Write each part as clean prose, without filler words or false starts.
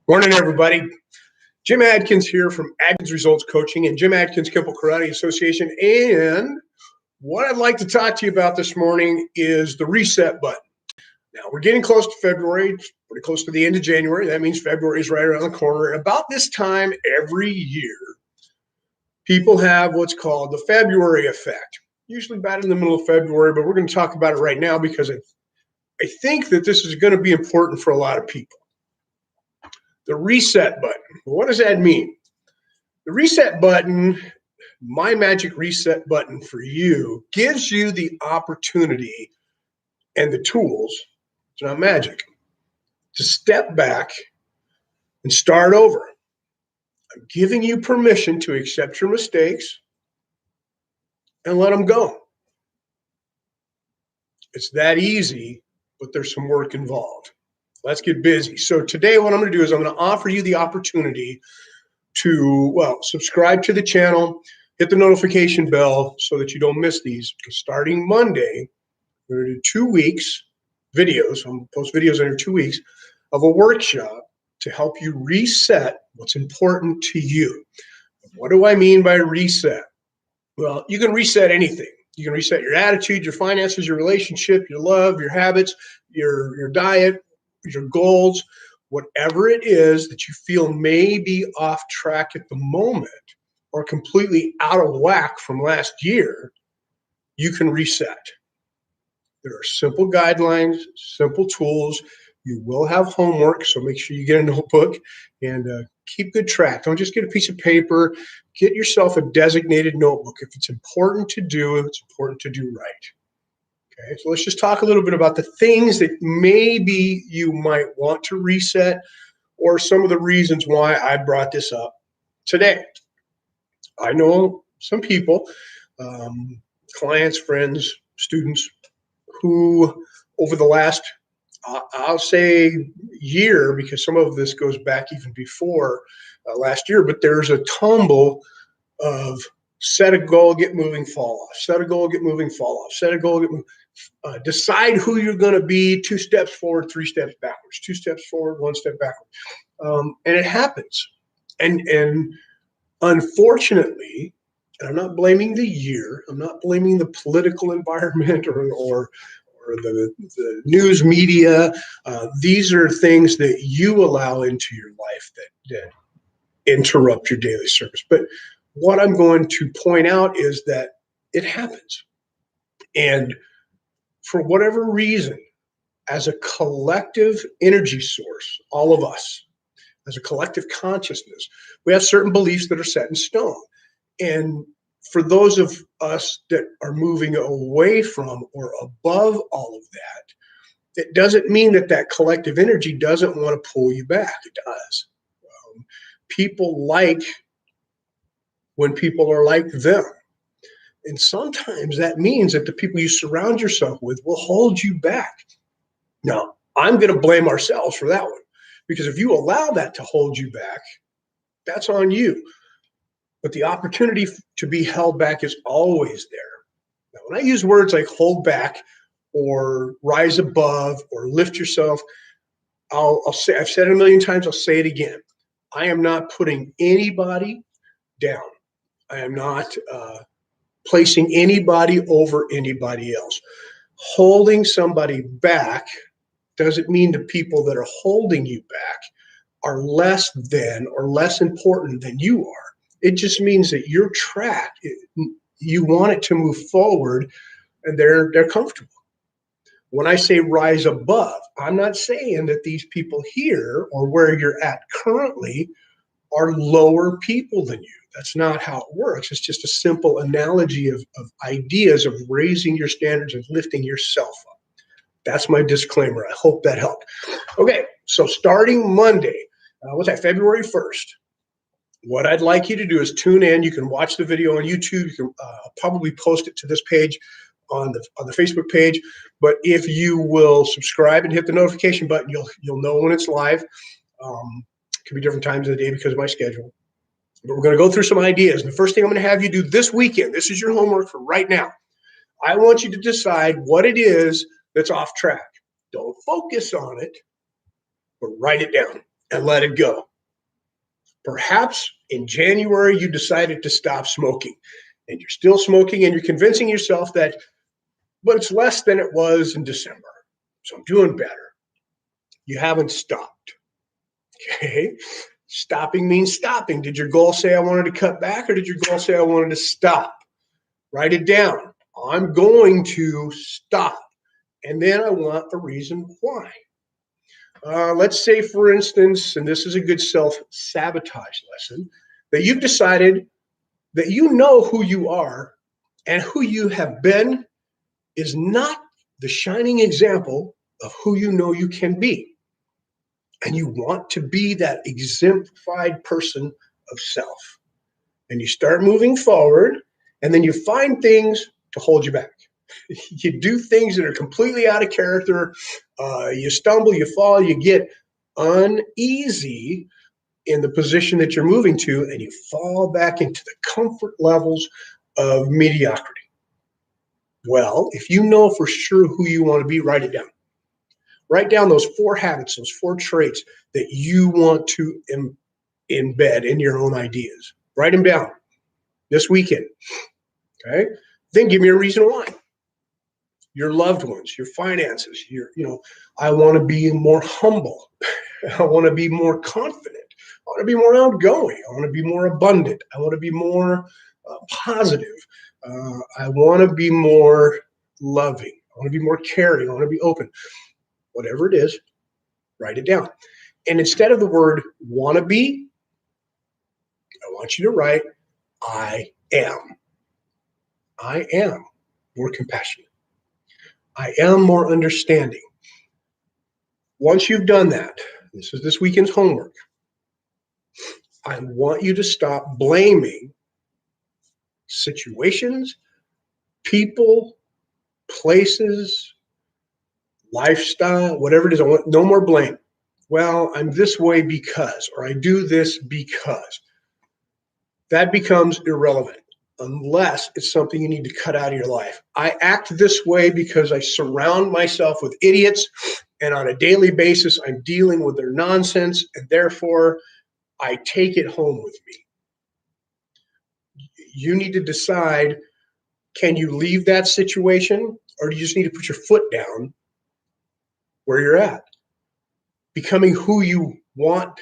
Morning, everybody. Jim Adkins here from Adkins Results Coaching and Jim Adkins Kemple Karate Association. And what I'd like to talk to you about this morning is the reset button. Now, we're getting close to February, it's pretty close to the end of January. That means February is right around the corner. And about this time every year, people have what's called the February effect, usually about in the middle of February, but we're going to talk about it right now because I think that this is going to be important for a lot of people. The reset button. What does that mean? The reset button, my magic reset button for you, gives you the opportunity and the tools, it's not magic, to step back and start over. I'm giving you permission to accept your mistakes and let them go. It's that easy, but there's some work involved. Let's get busy. So today what I'm going to do is I'm going to offer you the opportunity to, subscribe to the channel, hit the notification bell so that you don't miss these. Because starting Monday, we're going to do 2 weeks videos. I'm going to post videos every 2 weeks of a workshop to help you reset what's important to you. What do I mean by reset? Well, you can reset anything. You can reset your attitude, your finances, your relationship, your love, your habits, your diet, your goals, whatever it is that you feel may be off track at the moment or completely out of whack from last year, you can reset. There are simple guidelines, simple tools. You will have homework, so make sure you get a notebook and keep good track. Don't just get a piece of paper. Get yourself a designated notebook. If it's important to do, it's important to do right. Okay, so let's just talk a little bit about the things that maybe you might want to reset or some of the reasons why I brought this up today. I know some people, clients, friends, students, who over the last, I'll say year, because some of this goes back even before last year, but there's a tumble of set a goal, get moving, fall off, set a goal, get moving, fall off, set a goal, get moving. Decide who you're going to be, 2 steps forward, 3 steps backwards, 2 steps forward, 1 step backward. And it happens. And unfortunately, and I'm not blaming the year, I'm not blaming the political environment or the news media. These are things that you allow into your life that interrupt your daily service. But what I'm going to point out is that it happens. And for whatever reason, as a collective energy source, all of us, as a collective consciousness, we have certain beliefs that are set in stone. And for those of us that are moving away from or above all of that, it doesn't mean that that collective energy doesn't want to pull you back. It does. People like when people are like them. And sometimes that means that the people you surround yourself with will hold you back. Now, I'm going to blame ourselves for that one, because if you allow that to hold you back, that's on you. But the opportunity to be held back is always there. Now, when I use words like hold back or rise above or lift yourself, I'll say, I've said it a million times, I'll say it again. I am not putting anybody down. I am not placing anybody over anybody else. Holding somebody back doesn't mean the people that are holding you back are less than or less important than you are. It just means that your track, you want it to move forward, and they're comfortable. When I say rise above, I'm not saying that these people here or where you're at currently are lower people than you. That's not how it works. It's just a simple analogy of ideas of raising your standards and lifting yourself up. That's my disclaimer. I hope that helped. Okay, so starting Monday, what's that, February 1st, what I'd like you to do is tune in. You can watch the video on YouTube. You can probably post it to this page on the Facebook page. But if you will subscribe and hit the notification button, you'll know when it's live. It could be different times of the day because of my schedule. But we're going to go through some ideas. And the first thing I'm going to have you do this weekend, this is your homework for right now. I want you to decide what it is that's off track. Don't focus on it, but write it down. and let it go. Perhaps in January, you decided to stop smoking and you're still smoking and you're convincing yourself that, but it's less than it was in December. So I'm doing better. You haven't stopped. Okay. Stopping means stopping. Did your goal say I wanted to cut back, or did your goal say I wanted to stop? Write it down. I'm going to stop. And then I want a reason why. Let's say, for instance, and this is a good self-sabotage lesson, that you've decided that you know who you are and who you have been is not the shining example of who you know you can be. And you want to be that exemplified person of self. And you start moving forward, and then you find things to hold you back. You do things that are completely out of character. You stumble, you fall, you get uneasy in the position that you're moving to, and you fall back into the comfort levels of mediocrity. Well, if you know for sure who you want to be, write it down. Write down those 4 habits, those 4 traits that you want to embed in your own ideas. Write them down this weekend. Okay. Then give me a reason why. Your loved ones, your finances, I want to be more humble. I want to be more confident. I want to be more outgoing. I want to be more abundant. I want to be more positive. I want to be more loving. I want to be more caring. I want to be open. Whatever it is, write it down. And instead of the word want to be, I want you to write, I am. I am more compassionate. I am more understanding. Once you've done that, this is this weekend's homework, I want you to stop blaming situations, people, places, lifestyle, whatever it is. I want no more blame. Well, I'm this way because, or I do this because. That becomes irrelevant unless it's something you need to cut out of your life. I act this way because I surround myself with idiots, and on a daily basis, I'm dealing with their nonsense, and therefore I take it home with me. You need to decide, can you leave that situation, or do you just need to put your foot down where you're at? Becoming who you want,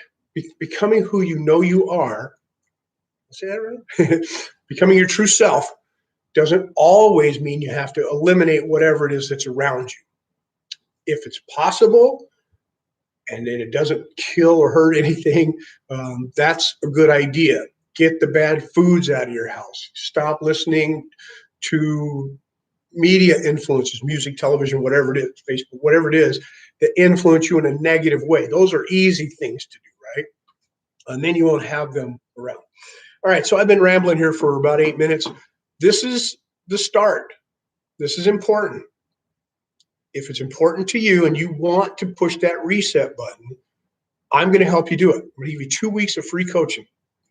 becoming who you know you are, say that right? Becoming your true self doesn't always mean you have to eliminate whatever it is that's around you. If it's possible, and then it doesn't kill or hurt anything, that's a good idea. Get the bad foods out of your house. Stop listening to media influences, music, television, whatever it is, Facebook, whatever it is, that influence you in a negative way. Those are easy things to do, right? And then you won't have them around. All right, so I've been rambling here for about 8 minutes. This is the start. This is important. If it's important to you and you want to push that reset button, I'm going to help you do it. I'm going to give you 2 weeks of free coaching.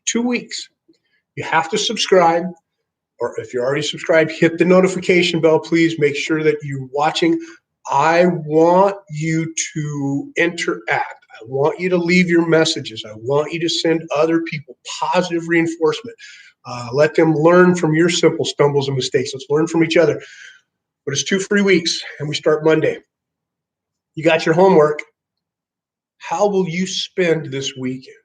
2 weeks. You have to subscribe, or if you're already subscribed, hit the notification bell, please. Make sure that you're watching. I want you to interact. I want you to leave your messages. I want you to send other people positive reinforcement. Let them learn from your simple stumbles and mistakes. Let's learn from each other. But it's 2 free weeks, and we start Monday. You got your homework. How will you spend this weekend?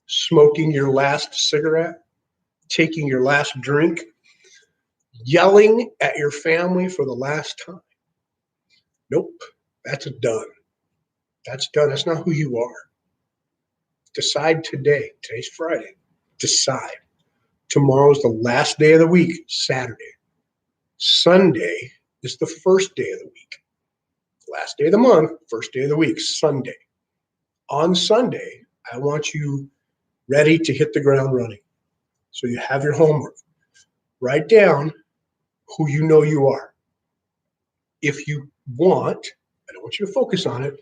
Smoking your last cigarette? Taking your last drink? Yelling at your family for the last time? Nope, that's done. That's done. That's not who you are. Decide today. Today's Friday. Decide. Tomorrow's the last day of the week, Saturday. Sunday is the first day of the week. Last day of the month, first day of the week, Sunday. On Sunday, I want you ready to hit the ground running. So you have your homework. Write down who you know you are. If you want, I don't want you to focus on it,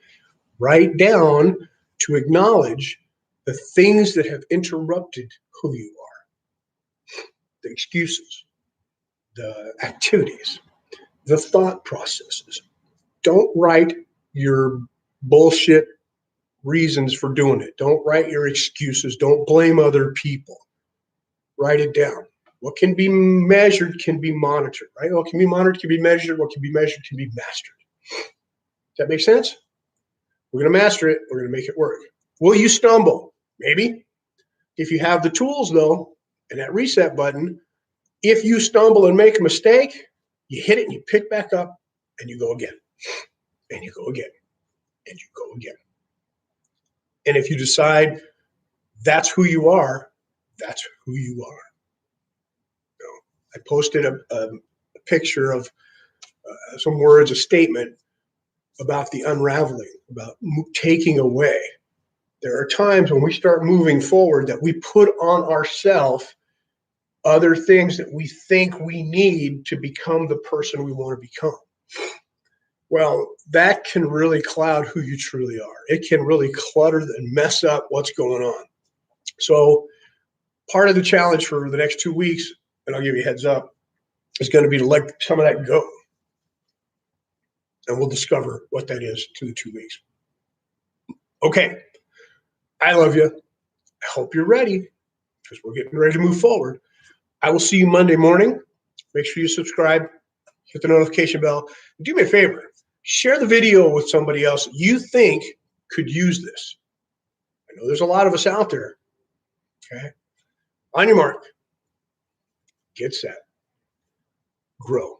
write down to acknowledge the things that have interrupted who you are. The excuses, the activities, the thought processes. Don't write your bullshit reasons for doing it. Don't write your excuses. Don't blame other people. Write it down. What can be measured can be monitored, right? What can be monitored can be measured. What can be measured can be mastered. Does that make sense? We're going to master it. We're going to make it work. Will you stumble? Maybe. If you have the tools, though, and that reset button, if you stumble and make a mistake, you hit it and you pick back up and you go again. And you go again. And you go again. And if you decide that's who you are, that's who you are. I posted a picture of some words, a statement about the unraveling, about taking away. There are times when we start moving forward that we put on ourselves other things that we think we need to become the person we want to become. Well, that can really cloud who you truly are. It can really clutter and mess up what's going on. So part of the challenge for the next 2 weeks, and I'll give you a heads up, is going to be to let some of that go. And we'll discover what that is to the 2 weeks. Okay. I love you. I hope you're ready because we're getting ready to move forward. I will see you Monday morning. Make sure you subscribe, hit the notification bell. Do me a favor. Share the video with somebody else you think could use this. I know there's a lot of us out there. Okay. On your mark. Get set. Grow.